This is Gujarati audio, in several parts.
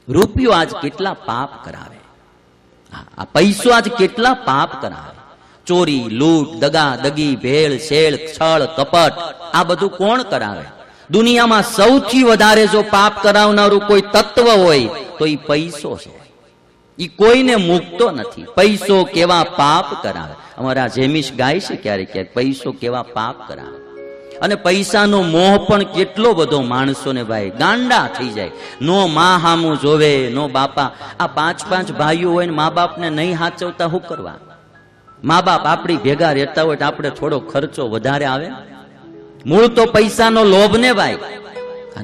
રૂપિયો આજ કેટલા પાપ કરાવે, આ પૈસો આજ કેટલા પાપ કરાવે. ચોરી, લૂંટ, દગા દગી, ભેળ શેળ, છળ કપટ, આ બધું કોણ કરાવે? દુનિયામાં સૌથી વધારે જો પાપ કરાવનારું કોઈ તત્વ હોય તો એ પૈસો છે. એ કોઈને મૂકતો નથી. પૈસો કેવા પાપ કરાવે. અમારા જેમિશ ગાય છે ક્યારેક ક્યારેક, પૈસો કેવા પાપ કરાવે. અને પૈસાનો મોહ પણ કેટલો બધો માણસોને ભાઈ ગાંડા થઈ જાય. નો મા હામું જોવે, નો બાપા. આ 5 ભાઈઓ હોય ને મા બાપને નહીં હાચવતા શું કરવા? મા બાપ આપણી ભેગા રહેતા હોય તો આપણે થોડો ખર્ચો વધારે આવે. મૂળ તો પૈસાનો લોભ ને ભાઈ,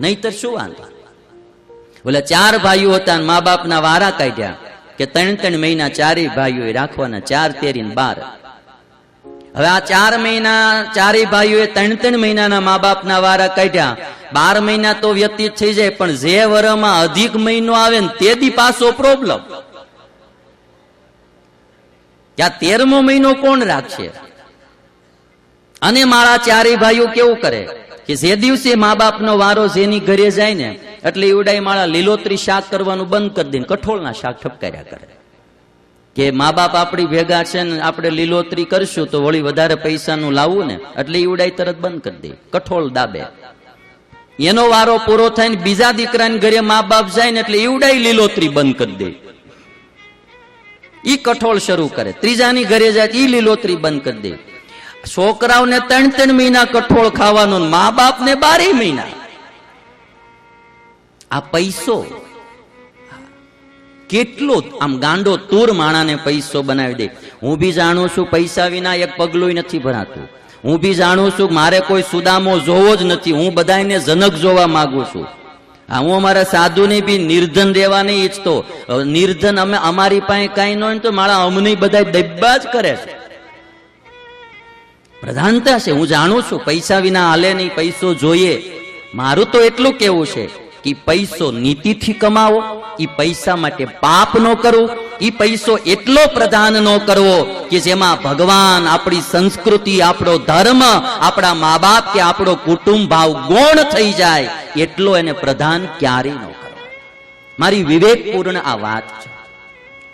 નહીતર શું વાંધો? બોલે 4 ભાઈઓ હતા મા બાપના વારા કાઢ્યા કે 3 મહિના 4 ભાઈઓ રાખવાના, 4 તેરી 12. હવે આ 4 મહિના 4 ભાઈઓએ 3 મહિનાના મા બાપના વારા કાઢ્યા. 12 મહિના તો વ્યતીત થઈ જાય, પણ જે વરમાં અધિક મહિનો આવે ને તે દી પાછો પ્રોબ્લેમ. ત્યાં 13મો મહિનો કોણ રાખશે? અને મારા 4 ભાઈઓ કેવું કરે કે જે દિવસે મા બાપનો વારો જેની ઘરે જાય ને એટલે એવડાય માળા લીલોતરી શાક કરવાનું બંધ કરી દે, કઠોળના શાક ઠપકાર્યા કરે કે મા બાપ આપણી ભેગા છે ને આપણે લીલોતરી કરશું તો વળી વધારે પૈસાનું લાવવું ને, એટલે એવડાય તરત બંધ કરી દે, કઠોળ દાબે. એનો વારો પૂરો થાય ને બીજા દીકરાની ઘરે મા બાપ જાય ને એટલે એવડાય લીલોતરી બંધ કરી દે, ઈ કઠોળ શરૂ કરે. ત્રીજાની ઘરે જાય ઈ લીલોતરી બંધ કરી દે. છોકરાઓને 3 મહિના કઠોળ ખાવાનું, મા બાપને 12 મહિના. આ પૈસો કેટલો આમ ગાંડો તૂર માણાને પૈસો બનાવી દે. હું બી જાણું છું પૈસા વિના એક પગલું નથી ભરાતું. હું બી જાણું છું મારે કોઈ સુદામો જોવો જ નથી. હું બધાને જનક જોવા માંગુ છું. હું અમારા સાધુને બી નિર્ધન રહેવા નહીં ઈચ્છતો. નિર્ધન અમે અમારી પાસે કઈ ન હોય તો મારા અમને બધા દબ્બા જ કરે છે. પ્રધાનતા છે. હું જાણું છું પૈસા વિના હાલે નહીં, પૈસો જોઈએ. મારું તો એટલું કેવું છે કે પૈસો નીતિથી કમાવો, એ પૈસા માટે પાપ ન કરવું, એ પૈસો એટલો પ્રધાન ન કરવો કે જેમાં ભગવાન, આપણી સંસ્કૃતિ, આપણો ધર્મ, આપણા મા બાપ કે આપણો કુટુંબ ભાવ ગૌણ થઈ જાય, એટલો એને પ્રધાન ક્યારેય ન કરવો. મારી વિવેકપૂર્ણ આ વાત છે.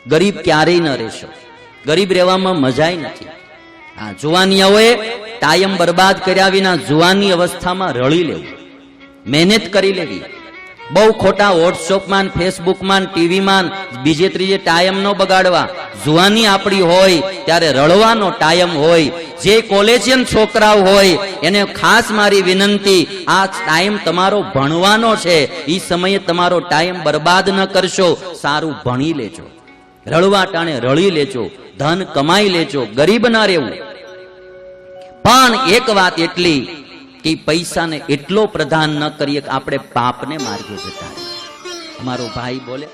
ગરીબ ક્યારેય ન રહેશો. ગરીબ રહેવામાં મજાય નથી. આ જુવાનિયાઓએ ટાઈમ બરબાદ કર્યા વિના જુવાની અવસ્થામાં રળી લેવું, મહેનત કરી લેવી. બહુ ખોટા વોટ્સઅપમાં, ફેસબુકમાં, ટીવીમાં બીજે ત્રીજે ટાઈમ ન બગાડવા. જુવાની આપણી હોય ત્યારે રળવાનો ટાઈમ હોય. જે કોલેજિયન છોકરાઓ હોય એને ખાસ મારી વિનંતી, આ ટાઈમ તમારો ભણવાનો છે. એ સમયે તમારો ટાઈમ બરબાદ ન કરશો. સારું ભણી લેજો, રળવા ટાણે રળી લેજો, ધન કમાઈ લેજો, ગરીબ ના રહેવું. પણ એક વાત એટલી કે પૈસાને એટલો પ્રધાન ન કરીએ કે આપણે પાપને માર્ગે જતા. અમારો ભાઈ બોલે